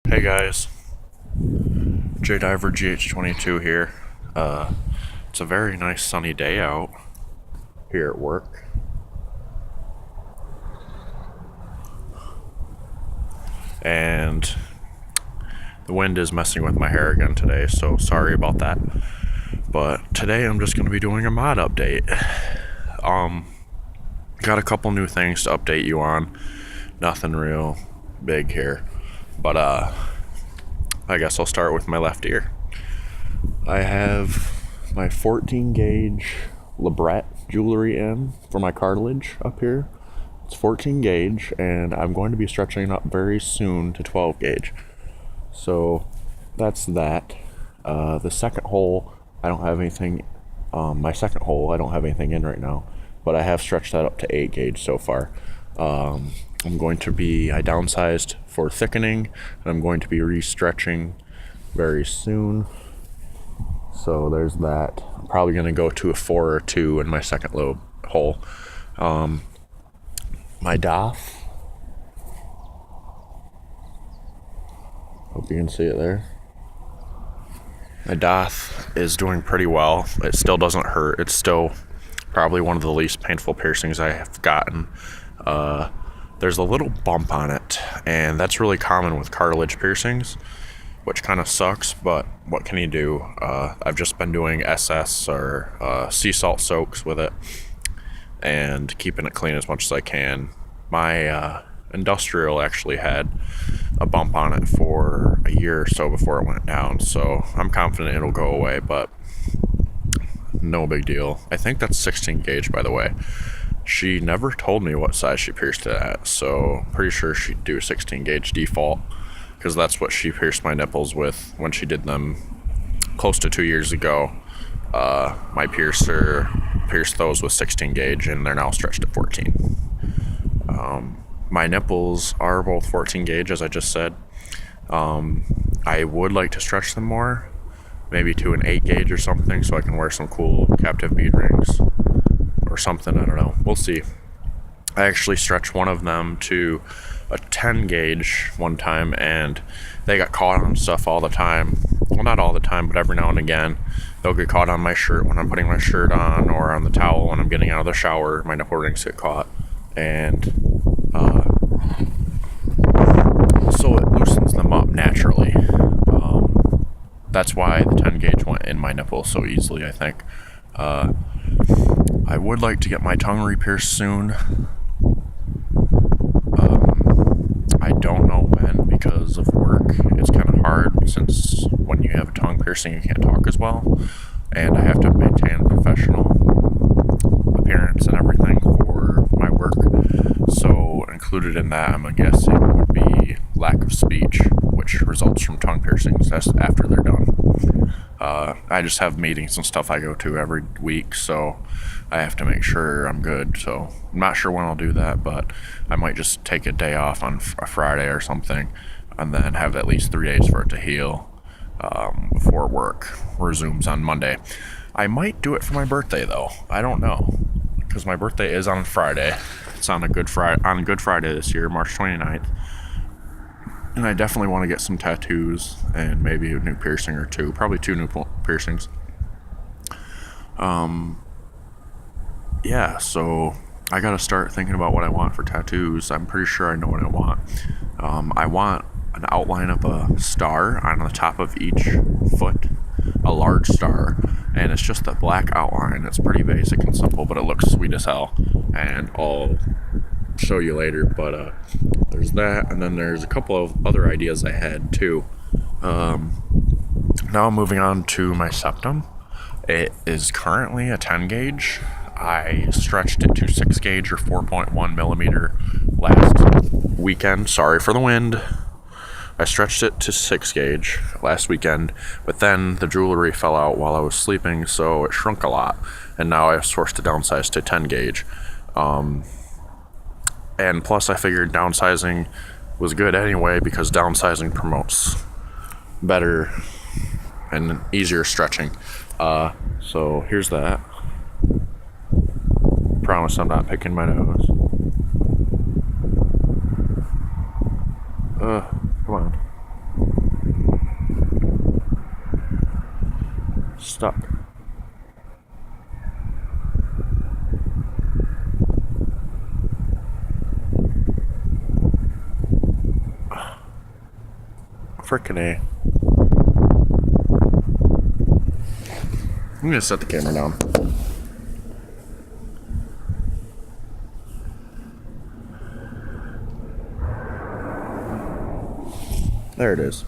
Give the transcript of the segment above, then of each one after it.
Hey guys, J Diver GH22 here. It's a very nice sunny day out here at work, and the wind is messing with my hair again today, so sorry about that. But today I'm just going to be doing a mod update. Got a couple new things to update you on. Nothing real big here, but I guess I'll start with my left ear. I have my 14 gauge Lebret jewelry in for my cartilage up here. It's 14 gauge, and I'm going to be stretching it up very soon to 12 gauge. So that's that. The second hole, I don't have anything. My second hole, I don't have anything in right now, but I have stretched that up to 8 gauge so far. I downsized for thickening, and I'm going to be re-stretching very soon. So there's that. I'm probably going to go to a 4 or 2 in my second lobe hole. My DOF. Hope you can see it there. My DOF is doing pretty well. It still doesn't hurt. It's still probably one of the least painful piercings I have gotten. There's a little bump on it, and that's really common with cartilage piercings, which kind of sucks, but what can you do? I've just been doing SS or sea salt soaks with it and keeping it clean as much as I can. My industrial actually had a bump on it for a year or so before it went down, so I'm confident it'll go away, but no big deal. I think that's 16 gauge, by the way. She never told me what size she pierced it at, so pretty sure she'd do 16 gauge default, because that's what she pierced my nipples with when she did them close to 2 years ago. My piercer pierced those with 16 gauge, and they're now stretched at 14. My nipples are both 14 gauge, as I just said. I would like to stretch them more, maybe to an 8 gauge or something, so I can wear some cool captive bead rings or something. I don't know. We'll see. I actually stretched one of them to a 10 gauge one time, and they got caught on stuff all the time. Well, not all the time, but every now and again they'll get caught on my shirt when I'm putting my shirt on, or on the towel when I'm getting out of the shower. My nipple rings get caught, and so it loosens them up naturally. That's why the 10 gauge went in my nipple so easily, I think. I would like to get my tongue re-pierced soon. I don't know when, because of work. It's kind of hard, since when you have a tongue piercing you can't talk as well, and I have to maintain a professional appearance and everything for my work. So included in that, I'm guessing, would be lack of speech, which results from tongue piercings after they're done. I just have meetings and stuff I go to every week, so I have to make sure I'm good. So I'm not sure when I'll do that, but I might just take a day off on a Friday or something, and then have at least 3 days for it to heal before work resumes on Monday. I might do it for my birthday, though. I don't know, because my birthday is on Friday. It's on Good Friday this year, March 29th. And I definitely want to get some tattoos and maybe a new piercing or two. Probably 2 new piercings. Yeah, so I gotta start thinking about what I want for tattoos. I'm pretty sure I know what I want. I want an outline of a star on the top of each foot, a large star, and it's just a black outline. It's pretty basic and simple, but it looks sweet as hell, and I'll show you later. But there's that, and then there's a couple of other ideas I had too. Now I'm moving on to my septum. It is currently a 10 gauge. I stretched it to 6 gauge or 4.1 millimeter last weekend. Sorry for the wind. I stretched it to 6 gauge last weekend, but then the jewelry fell out while I was sleeping, so it shrunk a lot, and now I was forced to downsize to 10 gauge. And plus I figured downsizing was good anyway, because downsizing promotes better and easier stretching. So here's that. Promise I'm not picking my nose. Come on. stuck. Frickin' A. I'm gonna set the camera down. There it is.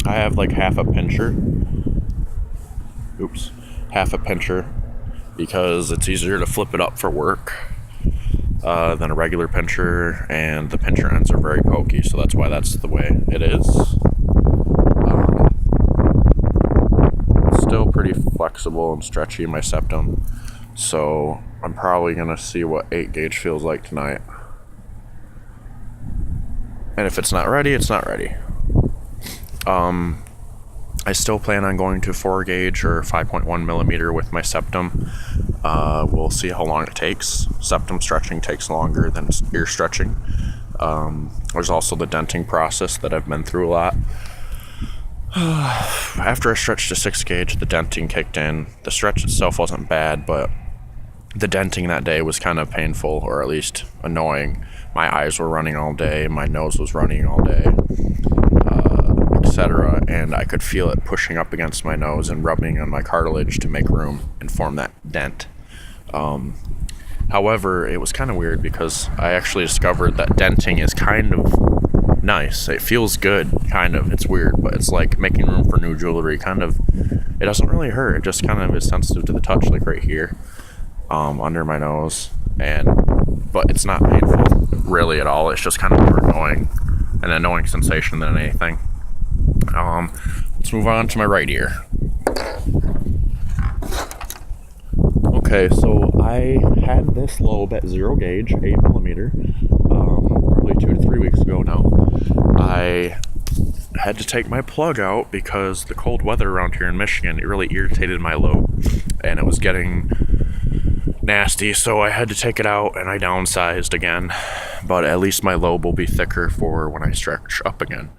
I have like half a pincher. Oops. Half a pincher because it's easier to flip it up for work than a regular pincher, and the pincher ends are very pokey, so that's why that's the way it is. Still pretty flexible and stretchy in my septum, so I'm probably gonna see what 8 gauge feels like tonight. And if it's not ready, it's not ready. I still plan on going to 4 gauge or 5.1 millimeter with my septum. We'll see how long it takes. Septum stretching takes longer than ear stretching. There's also the denting process that I've been through a lot. After I stretched to 6 gauge, the denting kicked in. The stretch itself wasn't bad, but the denting that day was kind of painful, or at least annoying. My eyes were running all day, my nose was running all day, etc. And I could feel it pushing up against my nose and rubbing on my cartilage to make room and form that dent. However, it was kind of weird because I actually discovered that denting is kind of nice. It feels good, kind of. It's weird, but it's like making room for new jewelry. Kind of, it doesn't really hurt. It just kind of is sensitive to the touch, like right here, under my nose. But it's not painful really at all. It's just kind of more annoying, an annoying sensation than anything. Let's move on to my right ear. Okay, so I had this lobe at 0 gauge, 8 millimeter, probably 2 to 3 weeks ago now. I had to take my plug out because the cold weather around here in Michigan, it really irritated my lobe, and it was getting nasty, so I had to take it out and I downsized again. But at least my lobe will be thicker for when I stretch up again.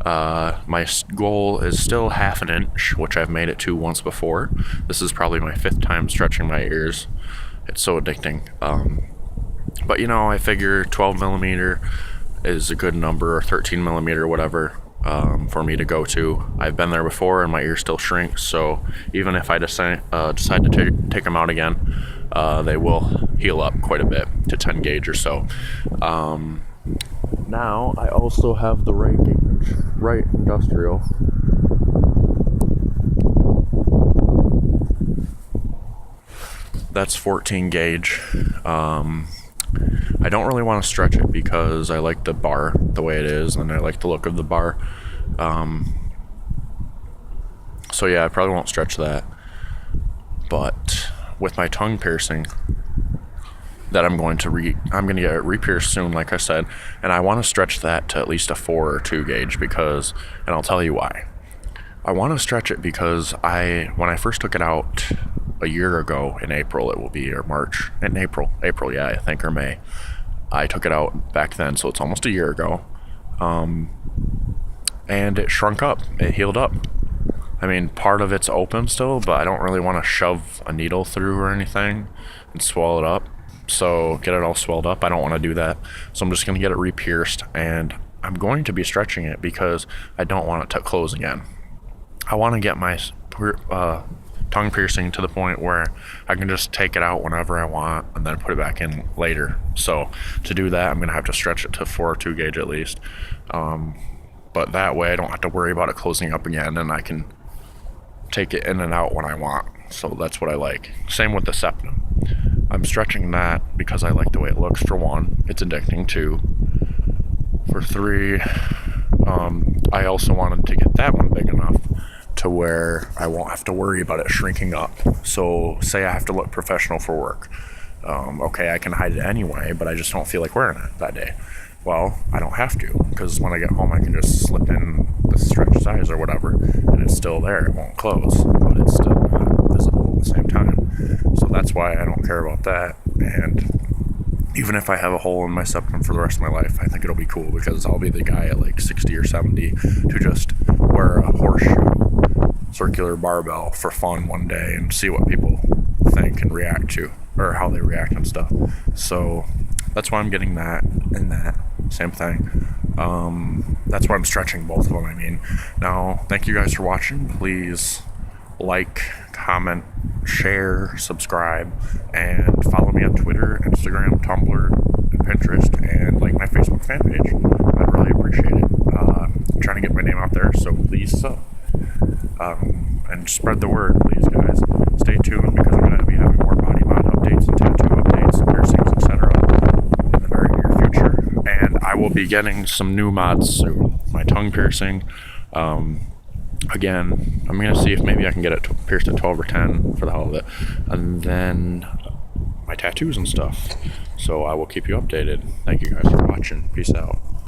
My goal is still 1/2 inch, which I've made it to once before. This is probably my 5th time stretching my ears. It's so addicting. But I figure 12 millimeter is a good number, or 13 millimeter, whatever, for me to go to. I've been there before and my ear still shrinks, so even if I decide to take them out again, they will heal up quite a bit to 10 gauge or so. Now I also have the right gauge, right industrial. That's 14 gauge. I don't really want to stretch it because I like the bar the way it is, and I like the look of the bar. So yeah, I probably won't stretch that. But with my tongue piercing that I'm going to get it re-pierced soon, like I said, and I want to stretch that to at least a 4 or 2 gauge because, and I'll tell you why. I want to stretch it because when I first took it out a year ago in April, it will be, or March, in April, yeah, I think, or May. I took it out back then, so it's almost a year ago. And it shrunk up, it healed up. I mean, part of it's open still, but I don't really want to shove a needle through or anything and swell it up. So get it all swelled up. I don't want to do that. So I'm just going to get it re-pierced, and I'm going to be stretching it because I don't want it to close again. I want to get my tongue piercing to the point where I can just take it out whenever I want and then put it back in later. So to do that, I'm going to have to stretch it to 4 or 2 gauge at least. But that way I don't have to worry about it closing up again, and I can take it in and out when I want. So that's what I like. Same with the septum. I'm stretching that because I like the way it looks, for 1. It's addicting, 2. For 3, I also wanted to get that one big enough to where I won't have to worry about it shrinking up. So say I have to look professional for work. Okay, I can hide it anyway, but I just don't feel like wearing it that day. Well, I don't have to, because when I get home I can just slip in the stretch size or whatever, and it's still there. It won't close, but it's still not visible at the same time. So that's why I don't care about that. And even if I have a hole in my septum for the rest of my life, I think it'll be cool because I'll be the guy at like 60 or 70 to just wear wear a horseshoe circular barbell for fun one day and see what people think and react to, or how they react and stuff. So that's why I'm getting that and that same thing. That's why I'm stretching both of them. I mean, now thank you guys for watching. Please like, comment, share, subscribe, and follow me on Twitter, Instagram, Tumblr, and Pinterest, and like my Facebook fan page. I'd really appreciate it. I'm trying to get my name out there, so please sub. And spread the word, please, guys. Stay tuned, because I'm going to be having more body mod updates and tattoo updates, piercings, etc. in the very near future. And I will be getting some new mods soon. My tongue piercing. Again, I'm going to see if maybe I can get it pierced at 12 or 10 for the hell of it. And then my tattoos and stuff. So I will keep you updated. Thank you guys for watching. Peace out.